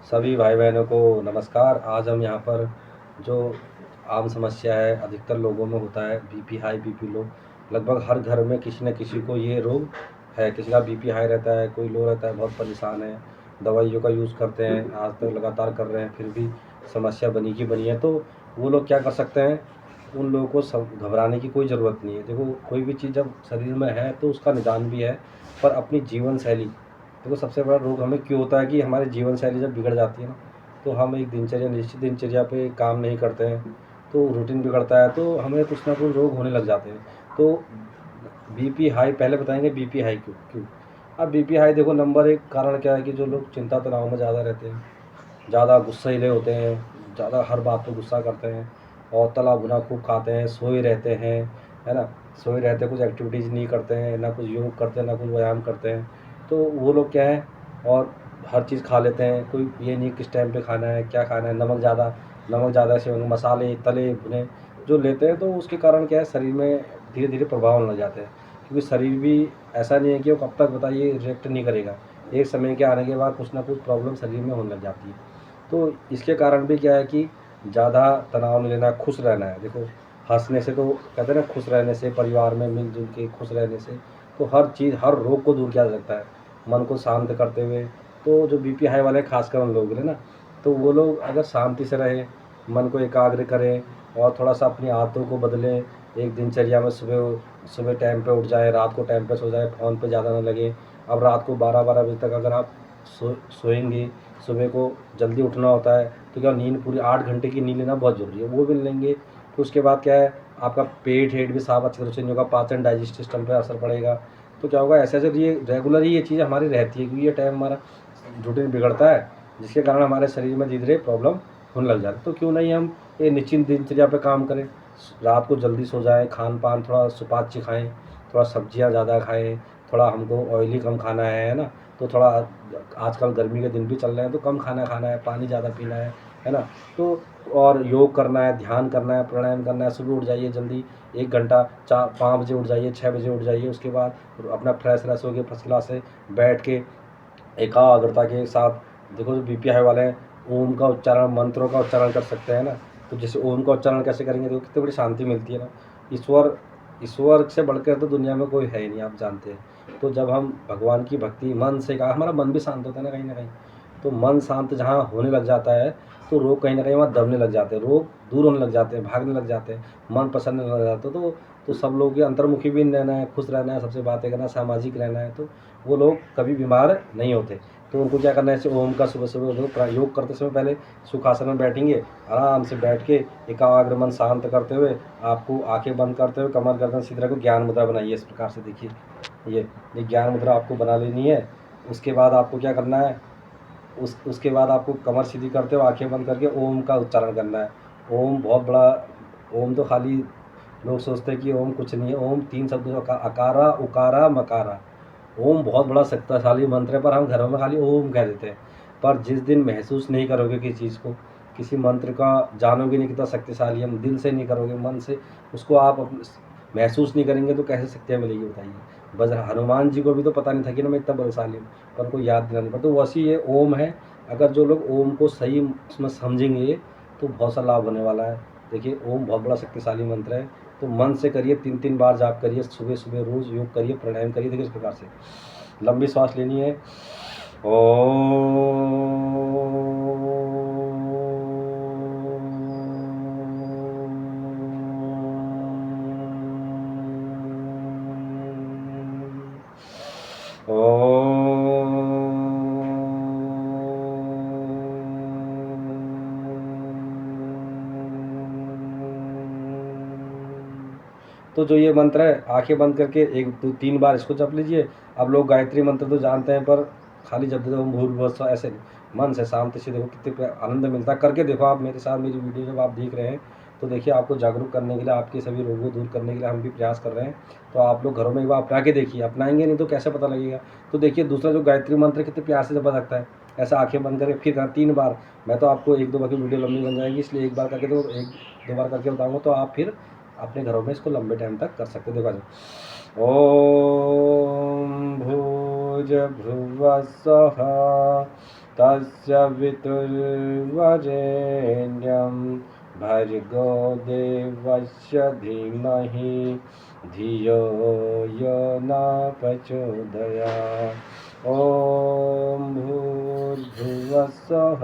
सभी भाई बहनों को नमस्कार। आज हम यहाँ पर जो आम समस्या है अधिकतर लोगों में होता है बीपी हाई बीपी लो। लगभग हर घर में किसी न किसी को ये रोग है। किसी का बीपी हाई रहता है, कोई लो रहता है, बहुत परेशान है, दवाइयों का यूज़ करते हैं, आज तक लगातार कर रहे हैं, फिर भी समस्या बनी की बनी है। तो वो लोग क्या कर सकते हैं? उन लोगों को सब घबराने की कोई ज़रूरत नहीं है। देखो, कोई भी चीज़ जब शरीर में है तो उसका निदान भी है, पर अपनी जीवन शैली। देखो, सबसे बड़ा रोग हमें क्यों होता है कि हमारी जीवन शैली जब बिगड़ जाती है ना, तो हम एक दिनचर्या निश्चित दिनचर्या पे काम नहीं करते हैं, तो रूटीन बिगड़ता है, तो हमें कुछ ना कुछ रोग होने लग जाते हैं। तो बीपी हाई पहले बताएंगे, बीपी हाई क्यों क्यों अब बीपी हाई देखो, नंबर एक कारण क्या है कि जो लोग चिंता तनाव में ज़्यादा रहते हैं, ज़्यादा गुस्सैले होते हैं, ज़्यादा हर बात पे गुस्सा करते हैं, और तला भुना खूब खाते हैं, सोए रहते हैं, है ना, सोए रहते हैं, कुछ एक्टिविटीज़ नहीं करते हैं, ना कुछ योग करते हैं, ना कुछ व्यायाम करते हैं। तो वो लोग क्या है, और हर चीज़ खा लेते हैं, कोई ये नहीं किस टाइम पे खाना है, क्या खाना है, नमक ज़्यादा सेवन, मसाले तले भुने जो लेते हैं, तो उसके कारण क्या है, शरीर में धीरे धीरे प्रभाव होने लग जाते हैं। क्योंकि शरीर भी ऐसा नहीं है कि वो कब तक बताइए रिएक्ट नहीं करेगा। एक समय के आने के बाद कुछ ना कुछ प्रॉब्लम शरीर में होने लग जाती है। तो इसके कारण भी क्या है कि ज़्यादा तनाव नहीं लेना, खुश रहना है। देखो, हँसने से तो कहते हैं ना, खुश रहने से, परिवार में मिलजुल के खुश रहने से तो हर चीज़, हर रोग को दूर किया जा सकता है, मन को शांत करते हुए। तो जो बीपी हाई वाले खासकर उन लोगों के लिए ना, तो वो लोग अगर शांति से रहें, मन को एकाग्र करें, और थोड़ा सा अपनी आदतों को बदलें। एक दिनचर्या में सुबह सुबह टाइम पे उठ जाएँ, रात को टाइम पे सो जाएँ, फ़ोन पे ज़्यादा ना लगें। अब रात को 12-12 बजे तक अगर आप सोएंगे, सुबह को जल्दी उठना होता है, तो क्या नींद पूरी 8 घंटे की नींद लेना बहुत ज़रूरी है, वो भी लेंगे तो उसके बाद क्या है, आपका पेट हेट भी साफ अच्छी तरह से नहीं होगा, पाचन डाइजेस्टिव सिस्टम पे असर पड़ेगा। तो क्या होगा, ऐसे ऐसे ये रेगुलर ही ये चीज़ हमारी रहती है, क्योंकि ये टाइम हमारा रूटीन बिगड़ता है, जिसके कारण हमारे शरीर में धीरे धीरे प्रॉब्लम होने लग जाती है। तो क्यों नहीं हम ये निश्चिंत दिनचर्या पे काम करें, रात को जल्दी सो जाएँ, खान पान थोड़ा सुपाच्य खाएँ, थोड़ा सब्जियाँ ज़्यादा खाएँ, थोड़ा हमको ऑयली कम खाना है ना। तो थोड़ा आजकल गर्मी के दिन भी चल रहे हैं, तो कम खाना खाना है, पानी ज़्यादा पीना है ना। तो और योग करना है, ध्यान करना है, प्राणायाम करना है। सुबह उठ जाइए जल्दी, 1 घंटा, 5 बजे उठ जाइए, 6 बजे उठ जाइए, उसके बाद अपना फ्रेश व्रेश होके फर्स्ट क्लास से बैठ के एकाग्रता के साथ, देखो जो बीपी हाई वाले हैं, ओम का उच्चारण, मंत्रों का उच्चारण कर सकते हैं ना। तो जैसे ओम का उच्चारण कैसे करेंगे, तो कितनी बड़ी शांति मिलती है ना। ईश्वर ईश्वर से बढ़कर तो दुनिया में कोई है ही नहीं, आप जानते हैं। तो जब हम भगवान की भक्ति मन से का, हमारा मन भी शांत होता है ना कहीं। तो मन शांत जहाँ होने लग जाता है, तो रोग कहीं ना कहीं वहाँ दबने लग जाते हैं, रोग दूर होने लग जाते हैं, भागने लग जाते हैं, मन प्रसन्न होने लग जाता है। तो सब लोग ये अंतर्मुखी भी रहना है, खुश रहना है, सबसे बातें करना, सामाजिक रहना है, तो वो लोग कभी बीमार नहीं होते। तो उनको क्या करना है, जैसे ओम का सुबह सुबह योग करते समय पहले सुखासन में बैठेंगे, आराम से बैठ के एकाग्र मन शांत करते हुए, आपको आंखें बंद करते हुए कमर गर्दन सीधी रखो, ज्ञान मुद्रा बनाइए इस प्रकार से। देखिए, ये ज्ञान मुद्रा आपको बना लेनी है। उसके बाद आपको क्या करना है, उसके बाद आपको कमर सीधी करते हुए आंखें बंद करके ओम का उच्चारण करना है। ओम बहुत बड़ा, ओम तो खाली लोग सोचते हैं कि ओम कुछ नहीं है। ओम 3 शब्दों का, अकारा उकारा मकारा। ओम बहुत बड़ा शक्तिशाली मंत्र है, पर हम घरों में खाली ओम कह देते हैं। पर जिस दिन महसूस नहीं करोगे किसी चीज़ को, किसी मंत्र का जानोगे नहीं कितना शक्तिशाली है, दिल से नहीं करोगे, मन से उसको आप महसूस नहीं करेंगे, तो कैसे शक्तियाँ मिलेगी बताइए। बस हनुमान जी को भी तो पता नहीं था कि ना मैं इतना बलशाली हूँ, पर उनको याद दिलाने पर। तो वैसे ये ओम है, अगर जो लोग ओम को सही उसमें समझेंगे, तो बहुत सा लाभ होने वाला है। देखिए, ओम बहुत बड़ा शक्तिशाली मंत्र है। तो मन से करिए, 3-3 बार जाप करिए, सुबह सुबह रोज़ योग करिए, प्राणायाम करिए। देखिए, इस प्रकार से लंबी सांस लेनी है। तो जो ये मंत्र है, आंखें बंद करके 1-2-3 बार इसको जप लीजिए। अब लोग गायत्री मंत्र तो जानते हैं, पर खाली जब देखो भूर्भुवः स्वः, ऐसे नहीं, मन से शांति से देखो, कितने आनंद मिलता है। करके देखो आप मेरे साथ, मेरी वीडियो जब आप देख रहे हैं, तो देखिए, आपको जागरूक करने के लिए, आपके सभी रोगों को दूर करने के लिए हम भी प्रयास कर रहे हैं। तो आप लोग घरों में एक बार अपना के देखिए, अपनाएंगे नहीं तो कैसे पता लगेगा। तो देखिए, दूसरा जो गायत्री मंत्र कितने प्यार से जपा सकता है, ऐसा आंखें बंद करके फिर करना 3 बार। मैं तो आपको 1-2 बार की वीडियो लंबी बन जाएगी, इसलिए एक बार करके, तो 1-2 बार करके बताऊँगा, तो आप फिर अपने घरों में इसको लंबे टाइम तक कर सकते हो। देखो, ओम भूर्भुवः स्वः, तस्य वितुर्वरेण्यं भर्गो देवस्य धीमहि धियो यो न प्रचोदयात्। ॐ भूर्भुवः स्वः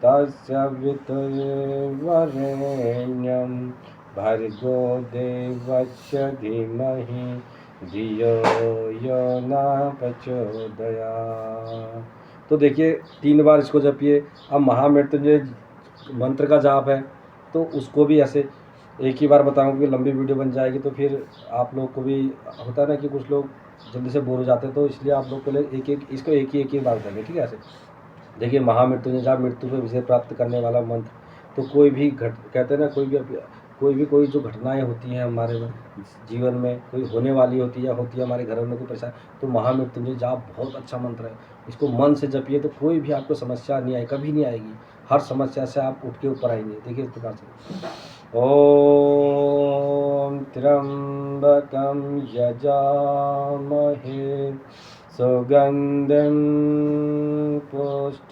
तस्य वितुर्वरेण्यं भर्गो देवस्य धीमहि धियो यो न प्रचोदयात्। तो देखिए 3 बार इसको जपिए। अब महामृत्युंजय मंत्र का जाप है तो उसको भी ऐसे एक ही बार बताऊंगा कि लंबी वीडियो बन जाएगी, तो फिर आप लोग को भी होता है ना कि कुछ लोग जल्दी से बोर हो जाते हैं, तो इसलिए आप लोग के लिए इसको एक ही बार करेंगे, ठीक है। ऐसे देखिए महामृत्युंजय जाप, मृत्यु पर विजय प्राप्त करने वाला मंत्र। तो कोई भी कहते हैं ना, कोई जो घटनाएं होती हैं हमारे जीवन में, कोई होने वाली होती है हमारे घरों में कोई परेशानी, तो महामृत्युंजय जाप बहुत अच्छा मंत्र है। इसको मन से जपिए तो कोई भी आपको समस्या नहीं आएगी, कभी नहीं आएगी। हर समस्या से आप उठ के ऊपर आएंगे। देखिए इस प्रकार से ओम त्र्यंबकं यजामहे सुगंधिं पुष्टिवर्धनम्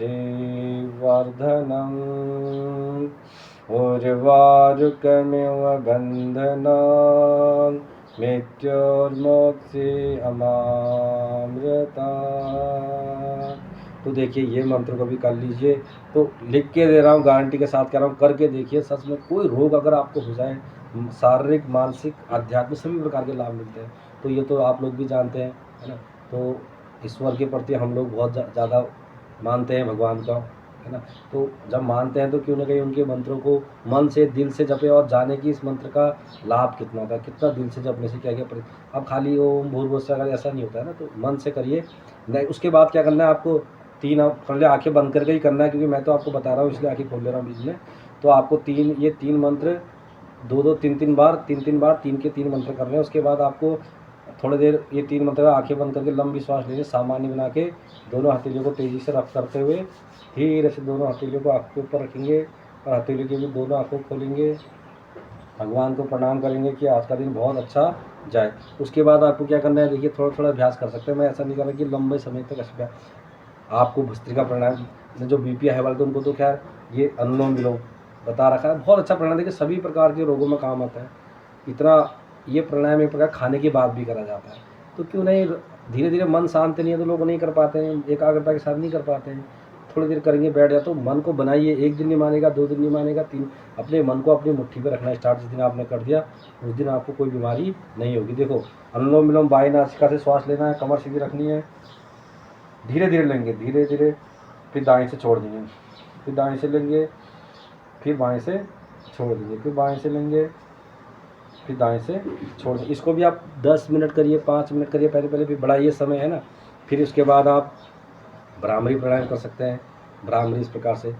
उर्वारुकमिव बन्धनान् मृत्योर्मोक्षे अमामृता। तो देखिए ये मंत्र को भी कर लीजिए। तो लिख के दे रहा हूँ, गारंटी के साथ कह रहा हूँ, करके देखिए। सच में कोई रोग अगर आपको हो जाए, शारीरिक मानसिक आध्यात्मिक सभी प्रकार के लाभ मिलते हैं। तो ये तो आप लोग भी जानते हैं, है ना। तो ईश्वर के प्रति हम लोग बहुत ज़्यादा मानते हैं, भगवान का, है ना। तो जब मानते हैं तो क्यों ना कहीं उनके मंत्रों को मन से दिल से जपे और जाने कि इस मंत्र का लाभ कितना होता है, कितना दिल से जपने से क्या क्या अब खाली ओम भूर्भुवः स्वः ऐसा नहीं होता है ना। तो मन से करिए। नहीं, उसके बाद क्या करना है आपको, पहले आंखें बंद करके ही करना है, क्योंकि मैं तो आपको बता रहा हूँ इसलिए आंखें खोल ले रहा हूँ बीच में। तो आपको ये तीन मंत्र 2-2 3-3 बार 3 के 3 मंत्र करने हैं। उसके बाद आपको थोड़ी देर ये 3 मंत्र आंखें बंद करके लंबी श्वास लेंगे, सामान्य बना के दोनों हथेलियों को तेज़ी से रफ करते हुए धीरे से दोनों हथेलियों को आँख के ऊपर रखेंगे और हथेलियों की भी दोनों आँखों खोलेंगे। भगवान को प्रणाम करेंगे कि आज का दिन बहुत अच्छा जाए। उसके बाद आपको क्या करना है, देखिए थोड़ा थोड़ा अभ्यास कर सकते हैं। मैं ऐसा नहीं कर रहा कि लंबे समय तक अभ्यास। आपको भस्त्रिका प्राणायाम, जो बीपी हाई वाले, तो उनको तो खैर ये अनुलोम विलोम बता रखा है, बहुत अच्छा प्राणायाम। देखिए सभी प्रकार के रोगों में काम आता है। इतना ये प्राणायाम एक प्रकार खाने के बाद भी करा जाता है। तो क्यों नहीं, धीरे धीरे मन शांत नहीं है तो लोग नहीं कर पाते हैं, एकाग्रता के साथ नहीं कर पाते हैं। थोड़ी देर करेंगे, बैठ जाए तो मन को बनाइए। 1 दिन नहीं मानेगा, 2 दिन नहीं मानेगा, 3, अपने मन को अपनी मुट्ठी पे रखना स्टार्ट। जिस दिन आपने कर दिया उस दिन आपको कोई बीमारी नहीं होगी। देखो अनुलोम विलोम बाएं नासिका से श्वास लेना है, कमर सीधी रखनी है, धीरे धीरे लेंगे, धीरे धीरे, फिर दाएं से छोड़ देंगे, फिर दाएं से लेंगे, फिर बाएं से छोड़ देंगे, फिर बाएं से लेंगे, फिर दाएं से छोड़ देंगे। इसको भी आप 10 मिनट करिए, 5 मिनट करिए, पहले फिर बढ़ाइए समय, है ना। फिर उसके बाद आप भ्रामरी प्राणायाम कर सकते हैं। भ्रामरी इस प्रकार से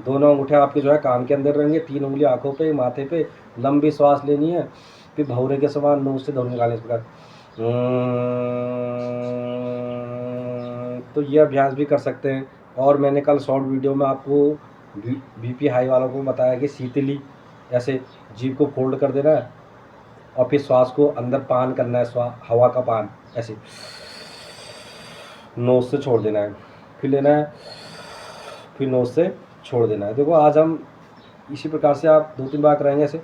दोनों अंगूठे आपके जो है कान के अंदर रहेंगे, 3 उंगली आंखों पे, माथे पे, लंबी श्वास लेनी है, फिर भौरे के समान नोज से धुआं निकालने। इस प्रकार तो ये अभ्यास भी कर सकते हैं। और मैंने कल शॉर्ट वीडियो में आपको बीपी हाई वालों को बताया कि शीतली ऐसे जीभ को फोल्ड कर देना है और फिर श्वास को अंदर पान करना है, हवा का पान ऐसे नोज से छोड़ देना है, फिर लेना है, फिर नोज से छोड़ देना है। देखो आज हम इसी प्रकार से आप 2-3 बार कराएंगे ऐसे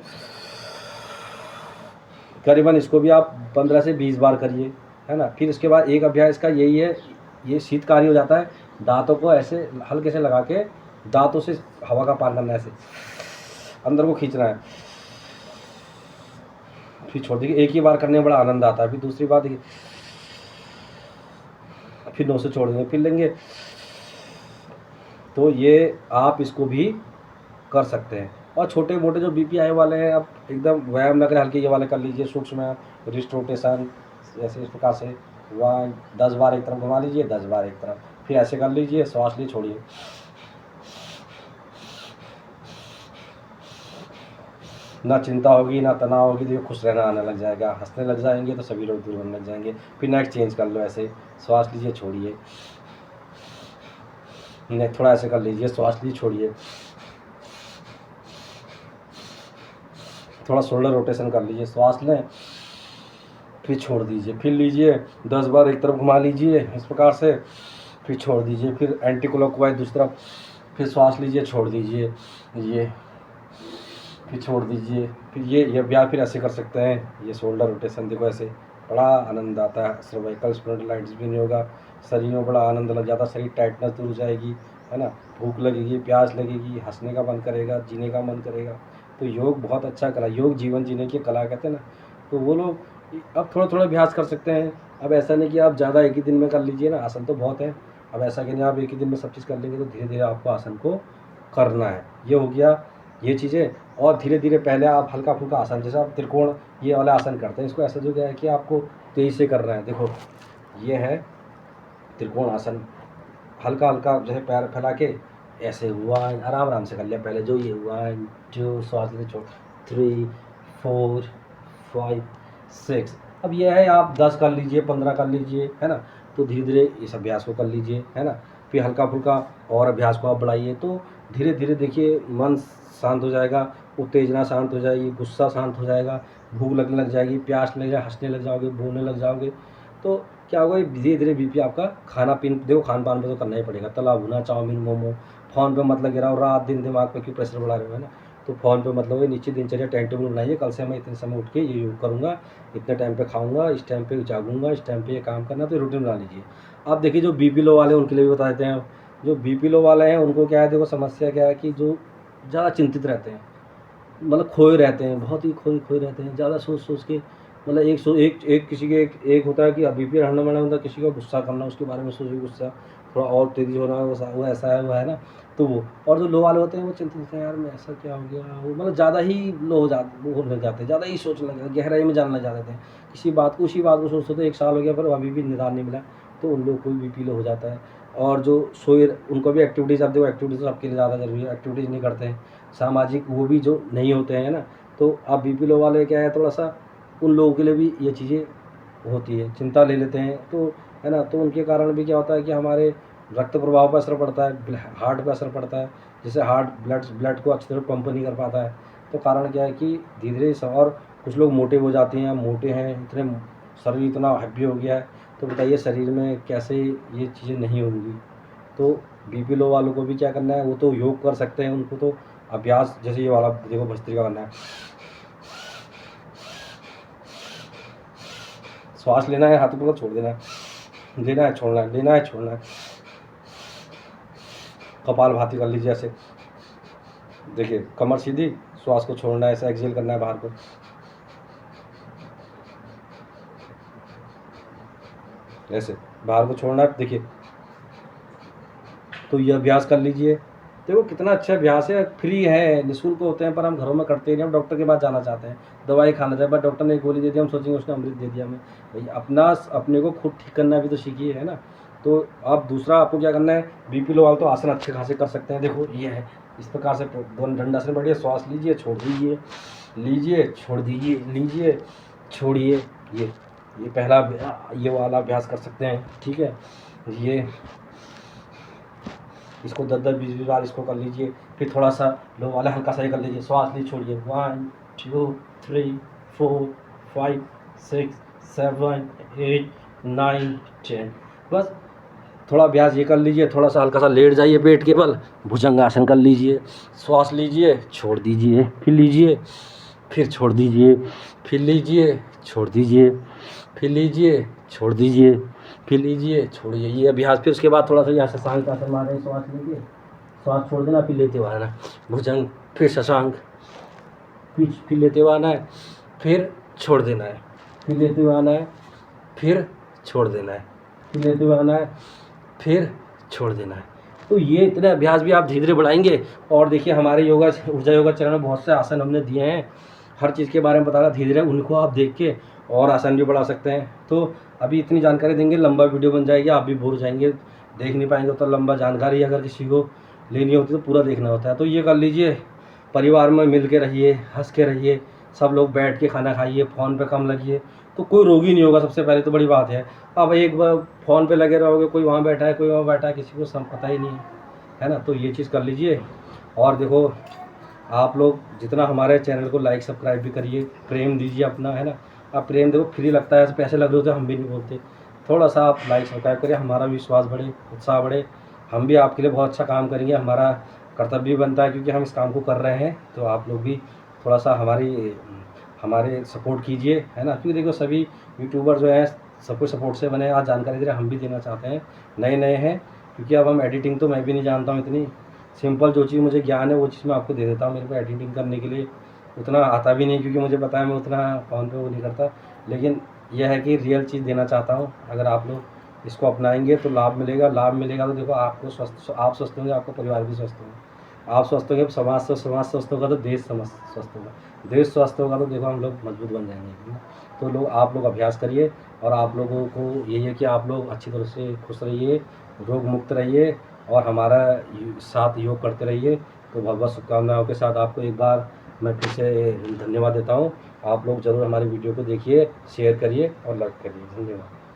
करीबन। इसको भी आप 15 से 20 बार करिए, है ना। फिर इसके बाद एक अभ्यास का यही है, ये शीतकारी हो जाता है। दांतों को ऐसे हल्के से लगा के दांतों से हवा का पान करना है, ऐसे अंदर को खींचना है, फिर छोड़ दीजिए। एक ही बार करने में बड़ा आनंद आता है। फिर दूसरी बार देखिए, फिर नोज से छोड़ देंगे, फिर लेंगे। तो ये आप इसको भी कर सकते हैं। और छोटे मोटे जो बीपी आए वाले हैं, आप एकदम व्यायाम न करें, हल्के ये वाले कर लीजिए। सूक्ष्म रिस्ट रोटेशन ऐसे इस प्रकार से 10 बार एक तरफ घुमा लीजिए, 10 बार एक तरफ, फिर ऐसे कर लीजिए, श्वास लिए छोड़िए। ना चिंता होगी, ना तनाव होगी, देखिए खुश रहना आने लग जाएगा, हंसने लग जाएंगे तो सभी लोग दूर होने लग जाएंगे। फिर नेक्स्ट चेंज कर लो, ऐसे श्वास लीजिए छोड़िए, थोड़ा ऐसे कर लीजिए, श्वास लीजिए छोड़िए, थोड़ा शोल्डर रोटेशन कर लीजिए, श्वास लें फिर छोड़ दीजिए, फिर लीजिए 10 बार एक तरफ घुमा लीजिए इस प्रकार से, फिर छोड़ दीजिए, फिर एंटी क्लॉकवाइज दूसरी तरफ, फिर श्वास लीजिए छोड़ दीजिए, ये फिर छोड़ दीजिए, फिर ये अभ्यास फिर ऐसे कर सकते हैं। ये शोल्डर रोटेशन देखो ऐसे बड़ा आनंद आता है, सर्वाइकल स्पॉन्डिलाइटिस भी नहीं होगा, शरीर में बड़ा आनंद लग जाता है, शरीर टाइटनेस दूर हो जाएगी, है ना, भूख लगेगी, प्यास लगेगी, हंसने का मन करेगा, जीने का मन करेगा। तो योग बहुत अच्छा कला, योग जीवन जीने की कला कहते हैं ना। तो वो लोग अब थोड़ा थोड़ा अभ्यास कर सकते हैं। अब ऐसा नहीं कि आप ज़्यादा एक ही दिन में कर लीजिए ना, आसन तो बहुत है। अब ऐसा कि नहीं आप एक ही दिन में सब चीज़ कर लेंगे, तो धीरे धीरे आपको आसन को करना है। ये हो गया ये चीज़ें। और धीरे धीरे पहले आप हल्का फुल्का आसन, जैसे आप त्रिकोण ये वाला आसन करते हैं, इसको ऐसा जो क्या है कि आपको तेज़ी से करना है। देखो ये है त्रिकोण आसन, हल्का हल्का जैसे पैर फैला के ऐसे हुआ, आराम आराम से कर लिया। पहले जो ये 1 2 श्वास लेते छोड़, 3 4 5 6। अब ये है आप 10 कर लीजिए, 15 कर लीजिए, है ना। तो धीरे धीरे इस अभ्यास को कर लीजिए, है ना। फिर हल्का फुल्का और अभ्यास को आप बढ़ाइए, तो धीरे धीरे देखिए मन शांत हो जाएगा, उत्तेजना शांत हो जाएगी, गुस्सा शांत हो जाएगा, भूख लगने लग जाएगी, प्यास लग जाएगी, हंसने लग जाओगे, बोलने लग जाओगे। तो क्या होगा, धीरे धीरे बीपी आपका, खाना पीन देखो, खान पान पे तो करना ही पड़ेगा। तला भुना, चाउमीन, मोमो, फ़ोन पे मत लगे रहो रात दिन, दिमाग पे क्यों प्रेशर बढ़ा रहे हो, है ना। तो फ़ोन पे मतलब ये निश्चित दिनचर्या टाइम टेबल बनाइए, कल से मैं इतने समय उठ के ये योग करूँगा, इतने टाइम पे खाऊँगा, इस टाइम पे जागूँगा, इस टाइम पे ये काम करना, तो रूटीन बना लीजिए। आप देखिए जो बीपी लो वाले हैं उनके लिए भी बता देते हैं। जो बीपी लो वाले हैं उनको क्या है, देखो समस्या क्या है कि जो ज़्यादा चिंतित रहते हैं, मतलब खोए रहते हैं, बहुत ही खोए रहते हैं, ज़्यादा सोच सोच के, मतलब एक किसी के एक होता है कि बीपी रहना वाला होता है, किसी का गुस्सा करना, उसके बारे में सोच के गुस्सा थोड़ा और तेज़ी होना, वो ऐसा है, वो है ना। तो वो और जो लो वाले होते हैं वो चिंतित होते हैं, यार मैं ऐसा क्या हो गया, वो मतलब ज़्यादा ही लो हो जाते, वो हो जाते हैं, ज़्यादा ही सोचने लगे, गहराई में जानना चाहते हैं किसी बात को, उसी बात को सोचते थे 1 साल हो गया पर अभी भी निदान नहीं मिला, तो उन लोग को भी बीपी लो हो जाता है। और जो सोए उनको भी एक्टिविटीज़, अब देखो एक्टिविटीज़ सबके लिए ज़्यादा ज़रूरी है, एक्टिविटीज़ नहीं करते हैं, सामाजिक वो भी जो नहीं होते हैं ना, तो अब बीपी लो वाले क्या है, थोड़ा सा उन लोगों के लिए भी ये चीज़ें होती है, चिंता ले लेते हैं, तो है ना। तो उनके कारण भी क्या होता है कि हमारे रक्त प्रवाह पर असर पड़ता है, हार्ट पर असर पड़ता है, जैसे हार्ट ब्लड को अच्छी तरह पंप नहीं कर पाता है। तो कारण क्या है कि धीरे धीरे, और कुछ लोग मोटे हो जाते हैं, मोटे हैं, इतने शरीर इतना हैवी हो गया है, तो बताइए शरीर में कैसे ये चीज़ें नहीं होंगी। तो बीपी लो वालों को भी क्या करना है, वो तो योग कर सकते हैं, उनको तो अभ्यास जैसे ये वाला देखो भस्त्रिका करना है, श्वास लेना है, हाथों को छोड़ देना है, लेना है छोड़ना है, लेना है छोड़ना है। कपाल भाती कर लीजिए ऐसे, देखिए कमर सीधी, श्वास को छोड़ना है, ऐसे एक्सहेल करना है बाहर को, ऐसे बाहर को छोड़ना है, देखिए। तो ये अभ्यास कर लीजिए, देखो कितना अच्छा अभ्यास है, फ्री है, निःशुल्क होते हैं, पर हम घरों में करते ही नहीं, हम डॉक्टर के पास जाना चाहते हैं, दवाई खाना चाहते हैं, बट डॉक्टर ने एक गोली दे दी, हम सोचेंगे उसने अमृत दे दिया हमें। भाई अपने को खुद ठीक करना भी तो सीखिए, है ना। तो आप दूसरा आपको क्या करना है, बीपी लो वाले तो आसन अच्छे खासे कर सकते हैं, देखो ये है इस प्रकार से, दोनों दंडासन बढ़िए, श्वास लीजिए छोड़ दीजिए, लीजिए छोड़ दीजिए, लीजिए छोड़िए, ये पहला ये वाला अभ्यास कर सकते हैं, ठीक है। ये इसको 10-10 20-20 बार इसको कर लीजिए। फिर थोड़ा सा लो वाला हल्का सा ही कर लीजिए, श्वास ली छोड़िए, 1 2 3 4 5 6 7 8 9 10। बस थोड़ा अभ्यास ये कर लीजिए, थोड़ा सा हल्का सा लेट जाइए पेट के बल, भुजंगासन कर लीजिए, श्वास लीजिए छोड़ दीजिए, फिर लीजिए फिर छोड़ दीजिए, फिर लीजिए छोड़ दीजिए, फिर लीजिए छोड़ दीजिए, फिर लीजिए छोड़िए, ये अभ्यास। फिर उसके बाद थोड़ा सा यहाँ शशांक आसन मारें, श्वास लीजिए, श्वास छोड़ देना, फिर लेते हुए आना भुजंग, फिर शशांक, फिर लेते हुए आना है, फिर छोड़ देना है, फिर लेते हुए आना है, फिर छोड़ देना है, फिर लेते हुए आना है, फिर छोड़ देना है। तो ये इतने अभ्यास भी आप धीरे धीरे बढ़ाएंगे। और देखिए हमारे योगा ऊर्जा योगा चैनल में बहुत से आसन हमने दिए हैं, हर चीज़ के बारे में बता रहा, धीरे धीरे उनको आप देख के और आसान भी बढ़ा सकते हैं। तो अभी इतनी जानकारी देंगे, लंबा वीडियो बन जाएगी, आप भी बोर हो जाएंगे, देख नहीं पाएंगे। तो लंबा जानकारी अगर किसी को लेनी होती तो पूरा देखना होता है। तो ये कर लीजिए, परिवार में मिल के रहिए, हंस के रहिए, सब लोग बैठ के खाना खाइए, फ़ोन पे कम लगिए, तो कोई रोग ही नहीं होगा। सबसे पहले तो बड़ी बात है, अब एक बार फ़ोन पे लगे रहोगे, कोई वहाँ बैठा है कोई वहाँ बैठा है, किसी को सब पता ही नहीं है, है ना। तो ये चीज़ कर लीजिए। और देखो आप लोग जितना हमारे चैनल को लाइक सब्सक्राइब भी करिए, प्रेम दीजिए अपना, है ना। आप प्रेम देखो फ्री लगता है, ऐसे पैसे लग रहे होते हम भी नहीं बोलते। थोड़ा सा आप लाइक सब्सक्राइब करिए, हमारा विश्वास बढ़े, उत्साह बढ़े, हम भी आपके लिए बहुत अच्छा काम करेंगे। हमारा कर्तव्य भी बनता है क्योंकि हम इस काम को कर रहे हैं, तो आप लोग भी थोड़ा सा हमारे सपोर्ट कीजिए, है ना। क्योंकि देखो सभी यूट्यूबर जो हैं सब कुछ सपोर्ट से बने हैं। आज जानकारी दे रहे हम भी देना चाहते हैं, नए नए हैं, क्योंकि अब हम एडिटिंग तो मैं भी नहीं जानता हूँ इतनी। सिंपल जो चीज़ मुझे ज्ञान है वो चीज़ मैं आपको दे देता हूँ। मेरे को एडिटिंग करने के लिए उतना आता भी नहीं, क्योंकि मुझे पता है मैं उतना फ़ोन पे वो नहीं करता। लेकिन यह है कि रियल चीज़ देना चाहता हूँ। अगर आप लोग इसको अपनाएंगे तो लाभ मिलेगा। लाभ मिलेगा तो देखो आपको आप स्वस्थ होंगे, आपका परिवार भी स्वस्थ होगा। आप स्वस्थ होंगे, समाज स्वस्थ होगा तो देश स्वस्थ होगा। देश स्वस्थ होगा तो देखो हम लोग मजबूत बन जाएंगे, है ना। तो आप लोग अभ्यास करिए, और आप लोगों को यही है कि आप लोग अच्छी तरह से खुश रहिए, रोग मुक्त रहिए, और हमारा साथ योग करते रहिए। तो बहुत बहुत शुभकामनाओं के साथ आपको एक बार मैं फिर से धन्यवाद देता हूँ। आप लोग ज़रूर हमारी वीडियो को देखिए, शेयर करिए और लाइक करिए। धन्यवाद।